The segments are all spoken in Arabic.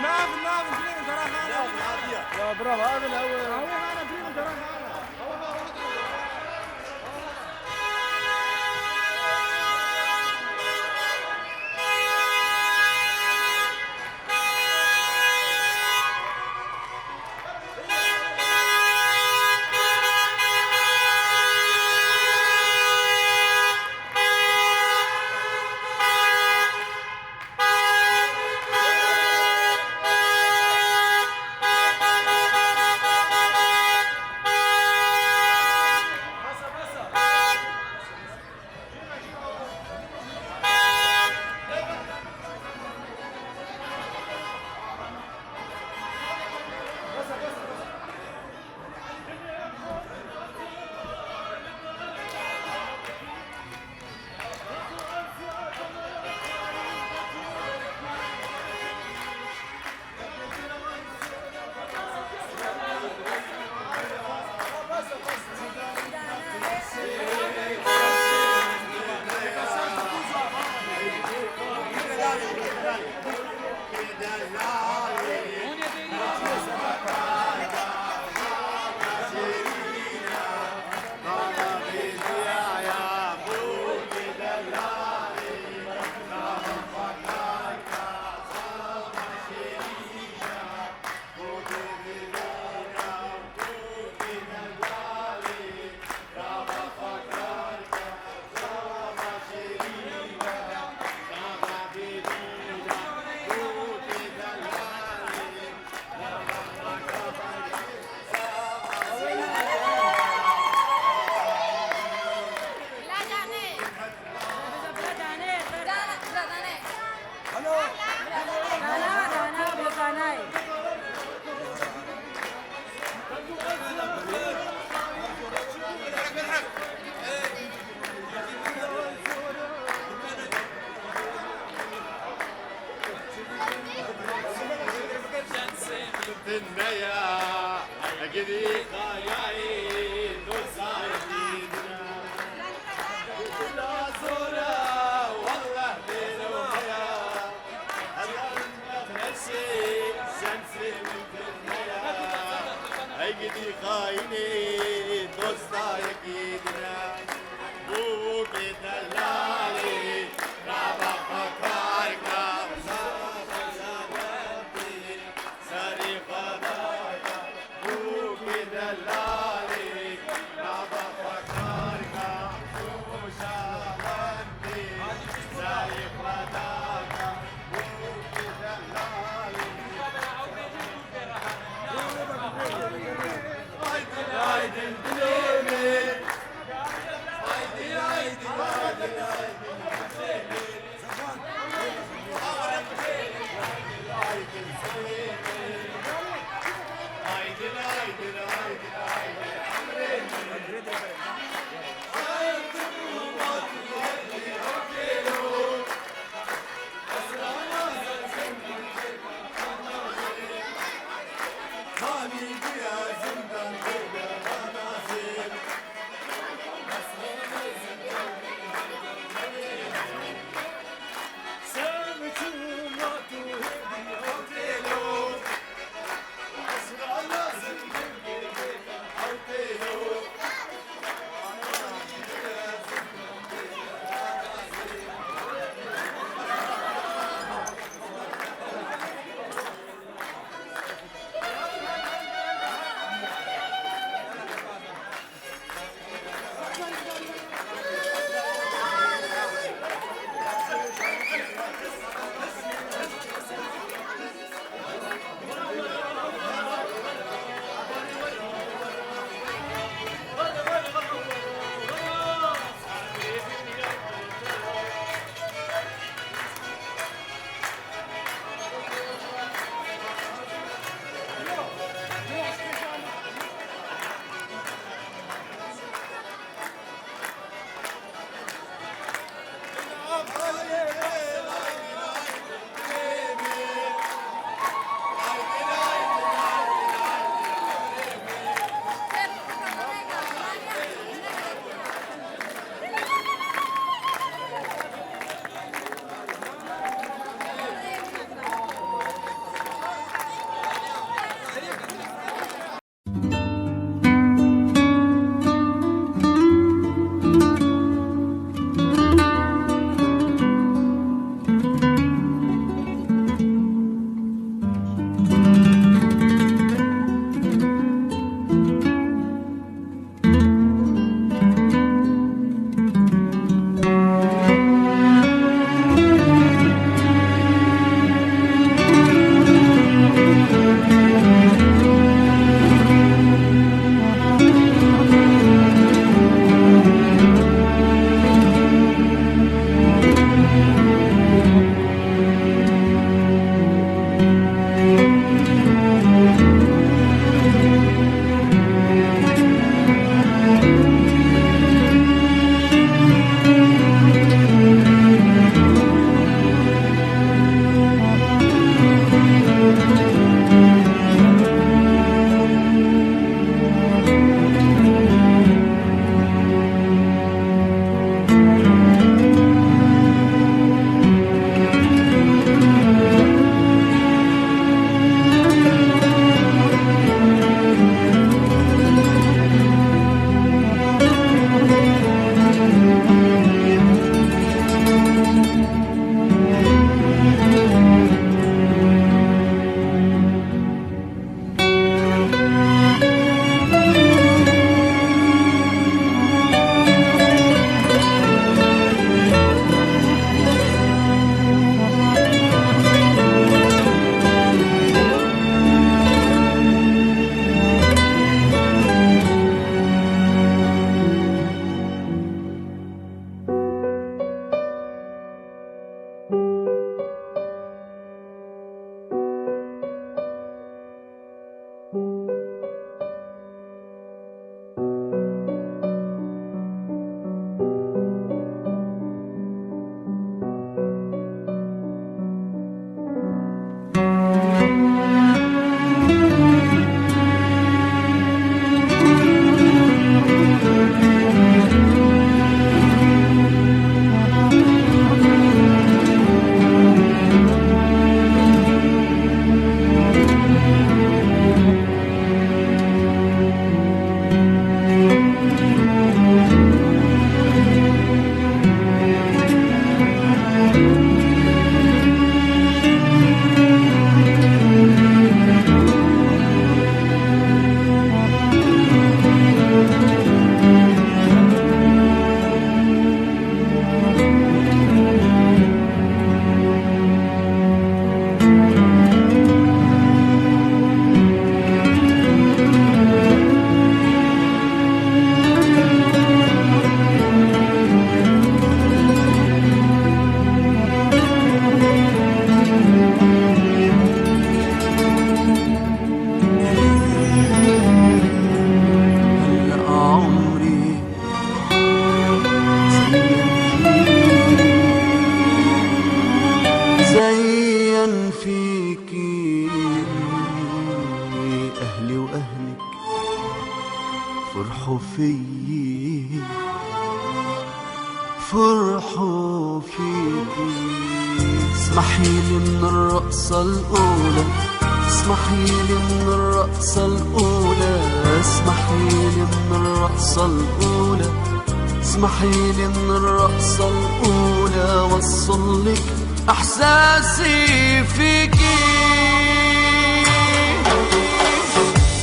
ناف بريم ترى هذا يا برافو هذا الاول. هذا بريم ترى هذا. النيا قدي خياي نصايدنا لا زورا والله بينويا هلا نفسي شمسي من النيا قدي خايني نصايدنا بو بدلالي رابع فكارك زين فيكي أهلي وأهلك فرحوا فيي فرحوا فيكي. اسمحيلي من الرقصة الأولى اسمحيلي من الرقصة الأولى اسمحيلي من الرقصة الأولى اسمحيلي من الرقصة الأولى وصلك إحساسي فيكي.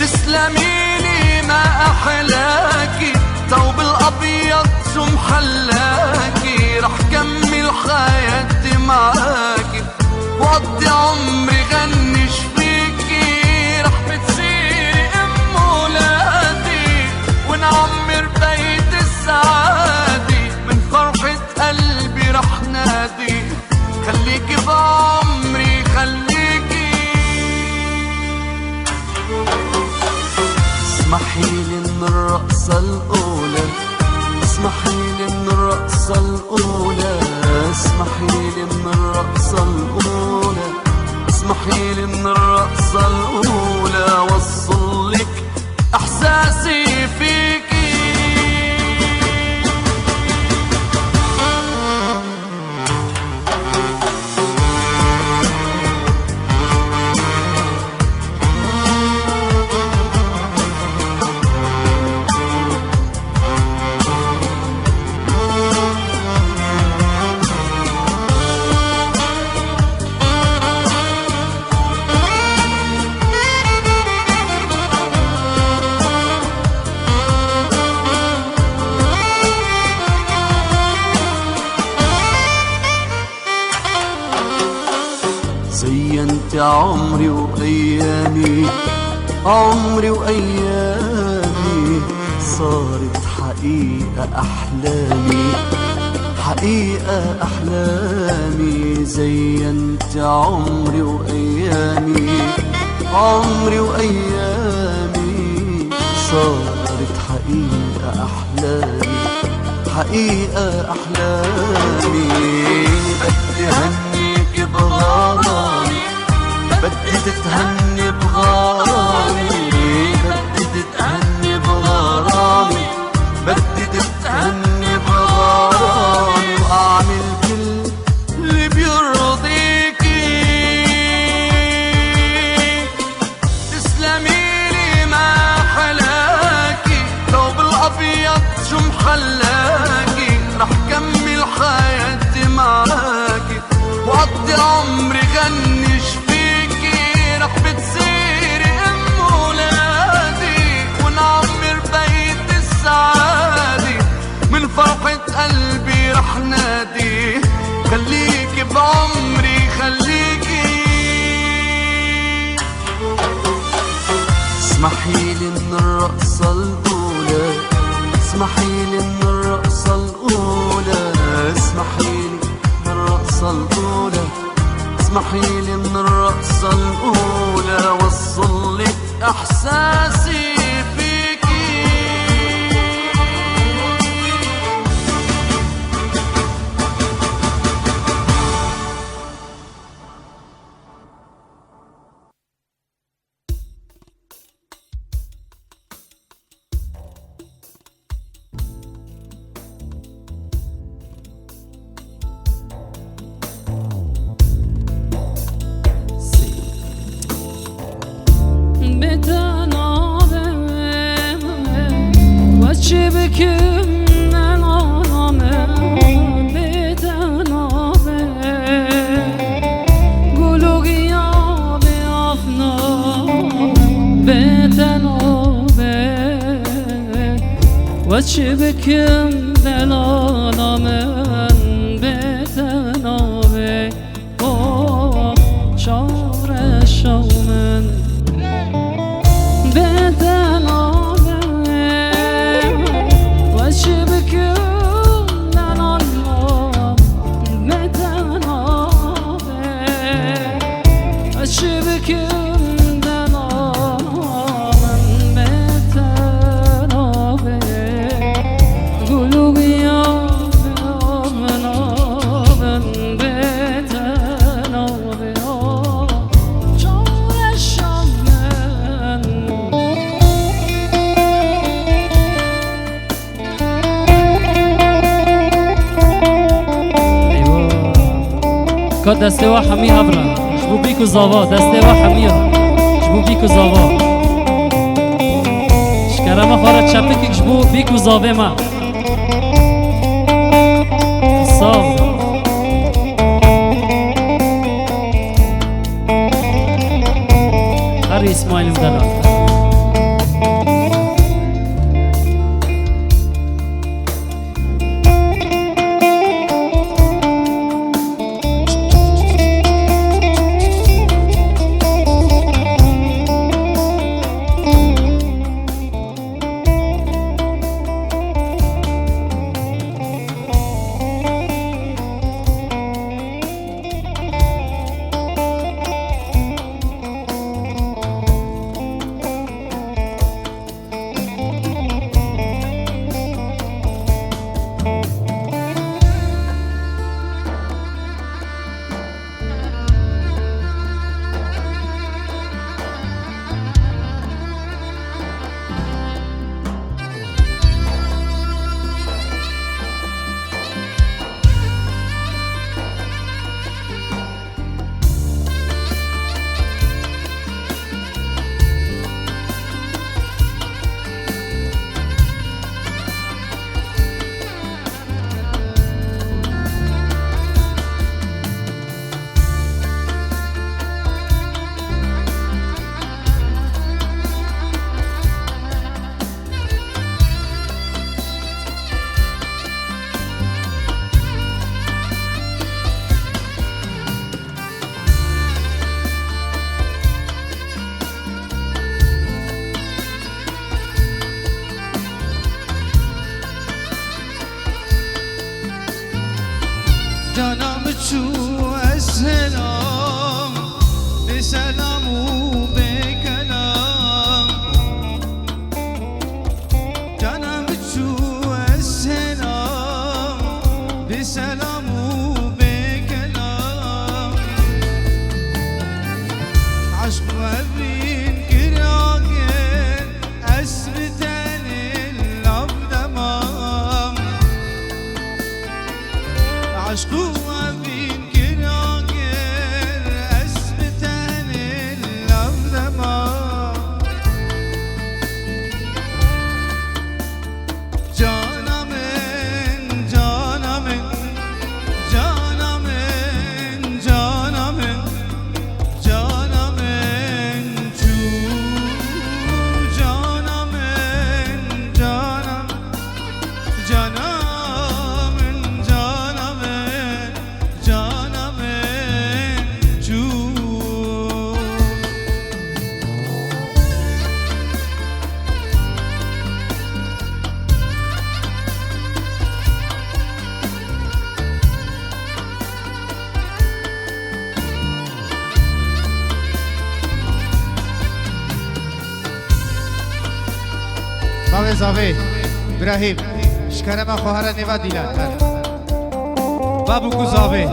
تسلميلي ما أحلاكي ثوب الأبيض شو محلاكي. رح كمل حياتي معاكي وقضي عمري غنش فيكي. رح بتصيري أم ولادي ونعمر بيت السعادة. من فرحة قلبي رح نادي خليكي بعمري خليكي. اسمحيلي من الرقصة الأولى اسمحيلي من الرقصة الأولى اسمحيلي من الرقصة الأولى اسمحيلي من الرقصة الأولى وصلك إحساسي فيكي. زينت عمري وأيامي عمري وأيامي صارت حقيقة أحلامي حقيقة أحلامي. زينت عمري وأيامي عمري وأيامي صارت حقيقة أحلامي حقيقة أحلامي. بدي هنيك بغرامي بدي تتهني بغرامي بدي تتهني بغرامي بدي تتهني بغرامي وأعمل كل اللي بيرضيكي. تسلميلي ما حلاكي ثوب الأبيض شو محلاكي. رح كمل حياتي معاكي وقضي عمري غنش فيكي. رح بتصيري أم ولادي ونعمر بيت السعادة. من فرحة قلبي رح نادي خليكي بعمري خليكي. اسمحيلي من الرقصة الأولى اسمحيلي من الرقصة الأولى اسمحيلي من الرقصة الأولى اسمحيلي من الرقصة الأولى وصلك إحساسي فيكي. Şibkimden anamı beden abi Gulu giyabi afna beden abi Ve şibkimden anamın beden abi O şare şavmen beden abi Şibkimden anam beden abi Şibkimden anam beden abi Gulu giyabi afna beden abi که دسته و همی هبرن جبو بیکو زاوا دسته و همی جبو بیکو زاوا شکرم خورد چپک جبو بیکو زاوه ما صاف هر اسماعیل دلال جانم چو السلام بسلام و بکلام جانم چو السلام بسلام و بکلام عشق و بین گراگن اسم تن الابدمام عشق وبين كراكر اسبتن اللملمة جانا من جانا من جانا من جانا من جانا من جو جانا من جانا جانا بابا زاوی ابراهیم شکرم خواهر نیوا دیلن بابو کو زاوی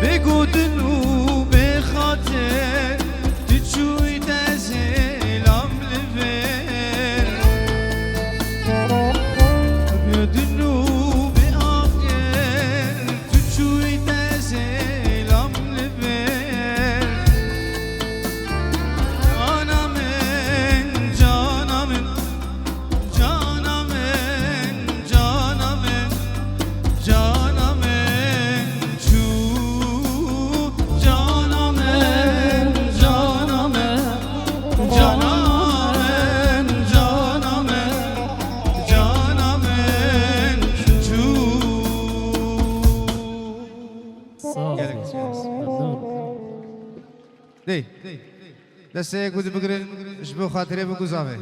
بگودنو به خاطر تچوی تزهلم لبر بگودنو به آخر تچوی تزهلم لبر جانمن جانمن جانمن جانمن جانمن دی دسته گود بگرن شبو خاطره بگو زاوه